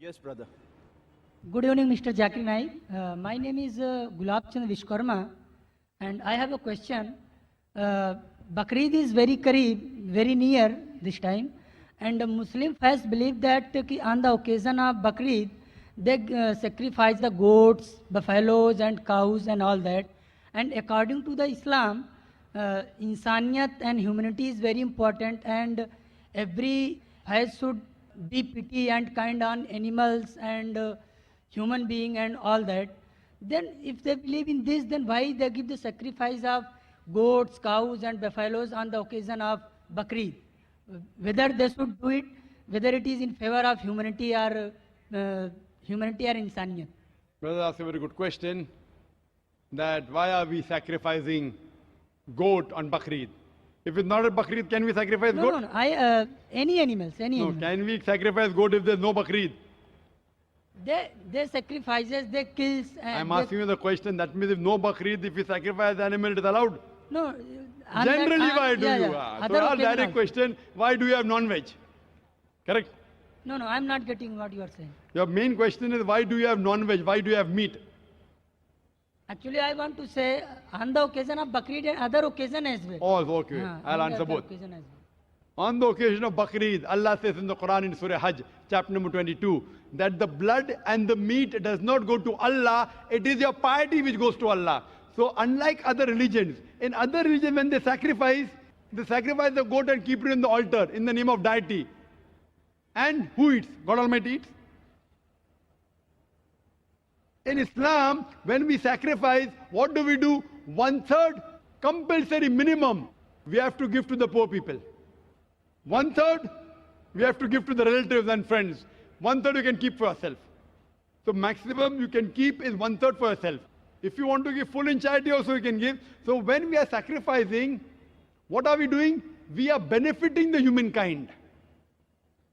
Yes, brother. Good evening, Mr. Zakir Naik. My name is Gulab Chand Vishkarma, and I have a question. Bakrid is very Kareeb, very near this time, and the Muslim faith believe that on the occasion of Bakrid, they sacrifice the goats, buffaloes, and cows, and all that. And according to the Islam, insaniyat and humanity is very important, and every faith should be pity and kind on animals and human being and all that. Then if they believe in this, then why they give the sacrifice of goats, cows and buffaloes on the occasion of Bakrid? Whether they should do it, whether it is in favor of humanity or insaniyat. Brother asked a very good question, that why are we sacrificing goat on Bakrid? If it's not a Bakrid, can we sacrifice goat? No. Any animals, No, can we sacrifice goat if there's no Bakrid? They sacrifices, they kills. I'm asking you the question, that means if no Bakrid, if we sacrifice the animal, it is allowed? No. Generally, why do you? Other So our occasion direct also. question, why do you have non-veg? Correct? No, I'm not getting what you are saying. Your main question is, why do you have non-veg? Why do you have meat? Actually, I want to say on the occasion of Bakrid and other occasion as well. Oh, okay. On I'll the answer other both. occasion as well. On the occasion of Bakrid, Allah says in the Quran in Surah Hajj, chapter number 22, that the blood and the meat does not go to Allah, it is your piety which goes to Allah. So unlike other religions, in other religions when they sacrifice the goat and keep it in the altar in the name of deity. And who eats? God Almighty eats. In Islam, when we sacrifice, what do we do? 1/3 compulsory minimum we have to give to the poor people. 1/3 we have to give to the relatives and friends. 1/3 you can keep for yourself. So maximum you can keep is 1/3 for yourself. If you want to give full in charity also you can give. So when we are sacrificing, what are we doing? We are benefiting the humankind.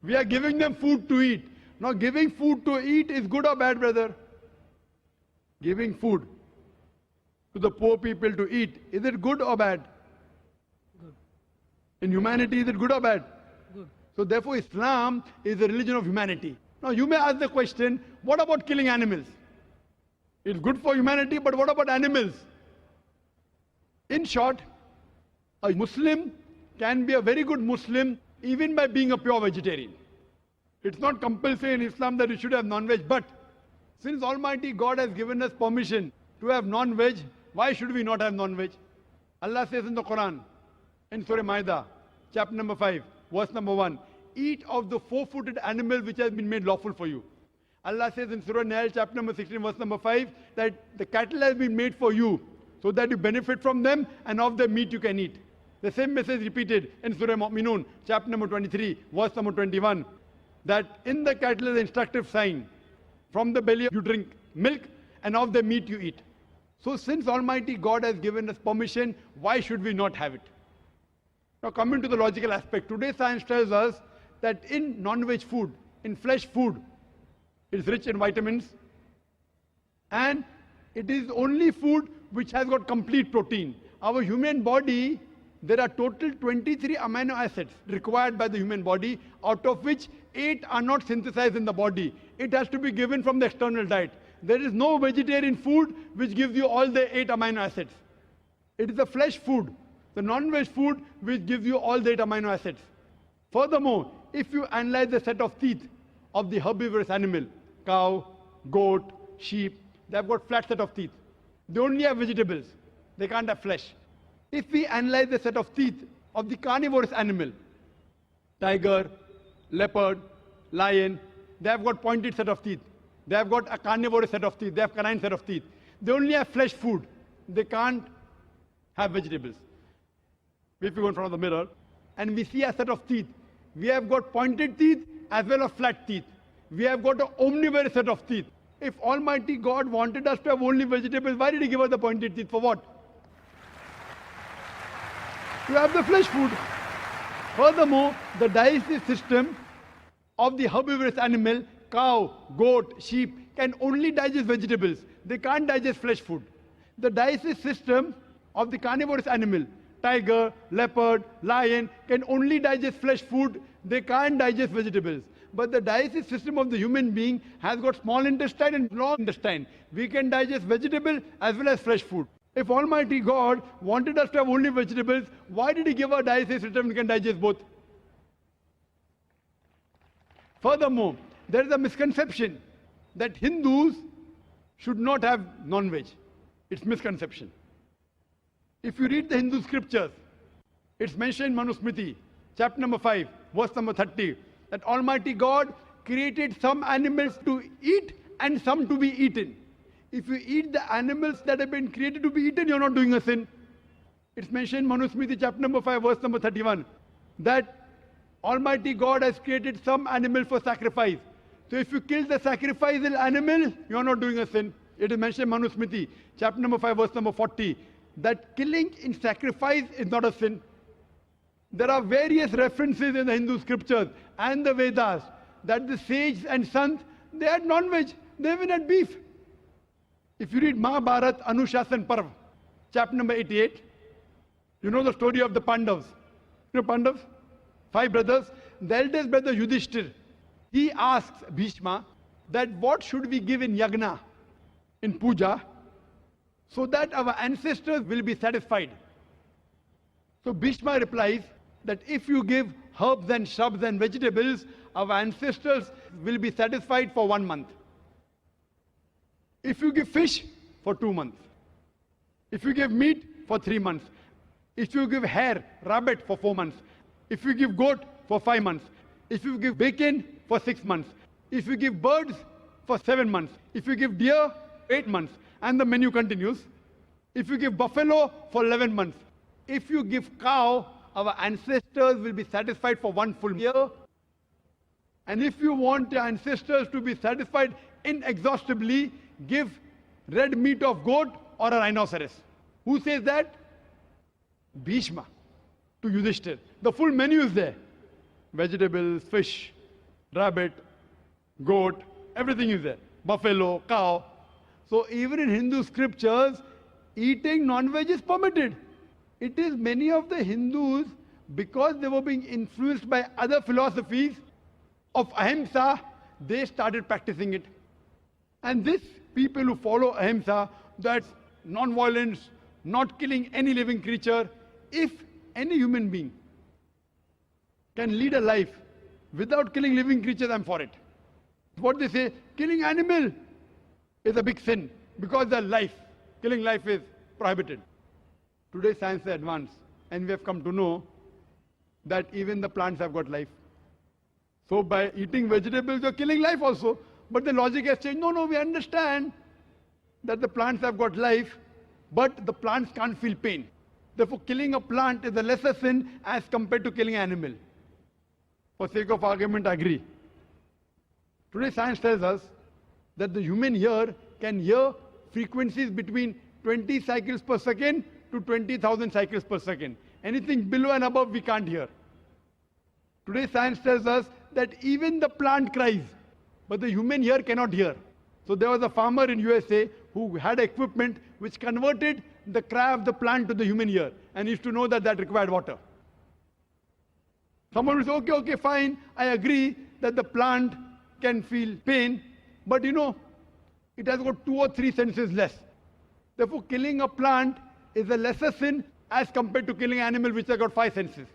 We are giving them food to eat. Now giving food to eat is good or bad, brother? Giving food to the poor people to eat, is it good or bad? Good. In humanity, is it good or bad? Good. So therefore Islam is a religion of humanity. Now you may ask the question, what about killing animals? It's good for humanity, but what about animals? In short, a Muslim can be a very good Muslim even by being a pure vegetarian. It's not compulsory in Islam that you should have non-veg, but since Almighty God has given us permission to have non-veg, why should we not have non-veg? Allah says in the Quran, in Surah Maida, chapter number 5, verse number 1, eat of the four-footed animal which has been made lawful for you. Allah says in Surah Nahl, chapter number 16, verse number 5, that the cattle has been made for you, so that you benefit from them, and of their meat you can eat. The same message repeated in Surah Mu'minun, chapter number 23, verse number 21, that in the cattle is an instructive sign. From the belly you drink milk, and of the meat you eat. So since Almighty God has given us permission, why should we not have it? Now coming to the logical aspect, today science tells us that in non-veg food, in flesh food, it is rich in vitamins, and it is only food which has got complete protein. Our human body, there are total 23 amino acids required by the human body, out of which 8 are not synthesized in the body. It has to be given from the external diet. There is no vegetarian food which gives you all the 8 amino acids. It is the flesh food, the non-veg food, which gives you all the 8 amino acids. Furthermore, if you analyze the set of teeth of the herbivorous animal, cow, goat, sheep, they have got flat set of teeth. They only have vegetables. They can't have flesh. If we analyze the set of teeth of the carnivorous animal, tiger, leopard, lion, they have got pointed set of teeth. They have got a carnivorous set of teeth. They have canine set of teeth. They only have flesh food. They can't have vegetables. If we go in front of the mirror and we see a set of teeth, we have got pointed teeth as well as flat teeth. We have got an omnivorous set of teeth. If Almighty God wanted us to have only vegetables, why did He give us the pointed teeth? For what? To have the flesh food. Furthermore, the digestive system of the herbivorous animal, cow, goat, sheep, can only digest vegetables. They can't digest flesh food. The digestive system of the carnivorous animal, tiger, leopard, lion, can only digest flesh food. They can't digest vegetables. but the digestive system of the human being has got small intestine and long intestine. We can digest vegetable as well as fresh food. If Almighty God wanted us to have only vegetables, why did He give our digestive system we can digest both? Furthermore, there is a misconception that Hindus should not have non-veg. It's misconception. If you read the Hindu scriptures, it's mentioned in Manusmriti, chapter number 5, verse number 30, that Almighty God created some animals to eat and some to be eaten. If you eat the animals that have been created to be eaten, you're not doing a sin. It's mentioned in Manusmriti, chapter number 5, verse number 31, that Almighty God has created some animals for sacrifice. So if you kill the sacrificial animal, you're not doing a sin. It is mentioned in Manusmriti, chapter number 5, verse number 40, that killing in sacrifice is not a sin. There are various references in the Hindu scriptures and the Vedas that the sages and sons, they had non-veg, they even had beef. If you read Mahabharat Anushasan Parv, chapter number 88, you know the story of the Pandavas. You know Pandavas? 5 brothers. The eldest brother Yudhishthir, he asks Bhishma that what should we give in yagna, in puja, so that our ancestors will be satisfied. So Bhishma replies that if you give herbs and shrubs and vegetables, our ancestors will be satisfied for 1 month. If you give fish, for 2 months. If you give meat, for 3 months. If you give hare, rabbit, for 4 months. If you give goat, for 5 months. If you give bacon, for 6 months. If you give birds, for 7 months. If you give deer, 8 months. And the menu continues. If you give buffalo, for 11 months. If you give cow, our ancestors will be satisfied for 1 full year. And if you want your ancestors to be satisfied inexhaustibly, give red meat of goat or a rhinoceros. Who says that? Bhishma to Yudhishthir. The full menu is there. Vegetables, fish, rabbit, goat, everything is there. Buffalo, cow. So even in Hindu scriptures, eating non-veg is permitted. It is many of the Hindus, because they were being influenced by other philosophies of ahimsa, they started practicing it. And these people who follow ahimsa, that's non-violence, not killing any living creature, if any human being can lead a life without killing living creatures, I'm for it. What they say, killing animal is a big sin because they're life. Killing life is prohibited. Today science is advanced and we have come to know that even the plants have got life. So by eating vegetables, you're killing life also. But the logic has changed. No, we understand that the plants have got life, but the plants can't feel pain. Therefore, killing a plant is a lesser sin as compared to killing an animal. For sake of argument, I agree. Today science tells us that the human ear can hear frequencies between 20 cycles per second to 20,000 cycles per second. Anything below and above we can't hear. Today science tells us that even the plant cries, but the human ear cannot hear. So there was a farmer in USA who had equipment which converted the cry of the plant to the human ear, and he used to know that that required water. Someone will say, okay, fine, I agree that the plant can feel pain, but you know, it has got 2 or 3 senses less. Therefore, killing a plant is a lesser sin as compared to killing an animal which has got 5 senses.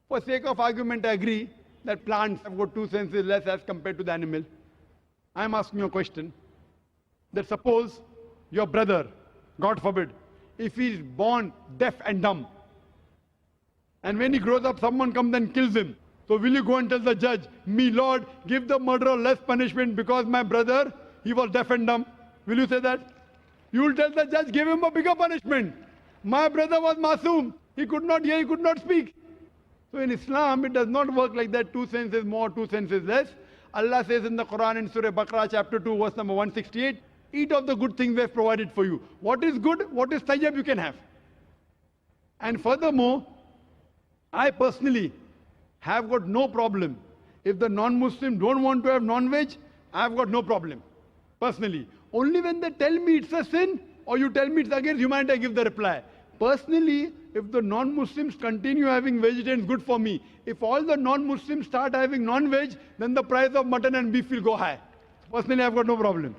For sake of argument, I agree that plants have got 2 senses less as compared to the animal. I am asking you a question. That suppose your brother, God forbid, if he is born deaf and dumb, and when he grows up, someone comes and kills him. So will you go and tell the judge, me Lord, give the murderer less punishment because my brother, he was deaf and dumb? Will you say that? You will tell the judge, give him a bigger punishment. My brother was masoom. He could not hear, he could not speak. So in Islam, it does not work like that. 2 senses more, 2 senses less. Allah says in the Quran in Surah Baqarah chapter 2 verse number 168, eat of the good things we have provided for you. What is good, what is tayyib you can have. And furthermore, I personally have got no problem. If the non-Muslim don't want to have non-veg, I have got no problem. Personally. Only when they tell me it's a sin or you tell me it's against humanity, I give the reply. Personally, if the non-Muslims continue having vegetarians, good for me. If all the non-Muslims start having non-veg, then the price of mutton and beef will go high. Personally, I've got no problem.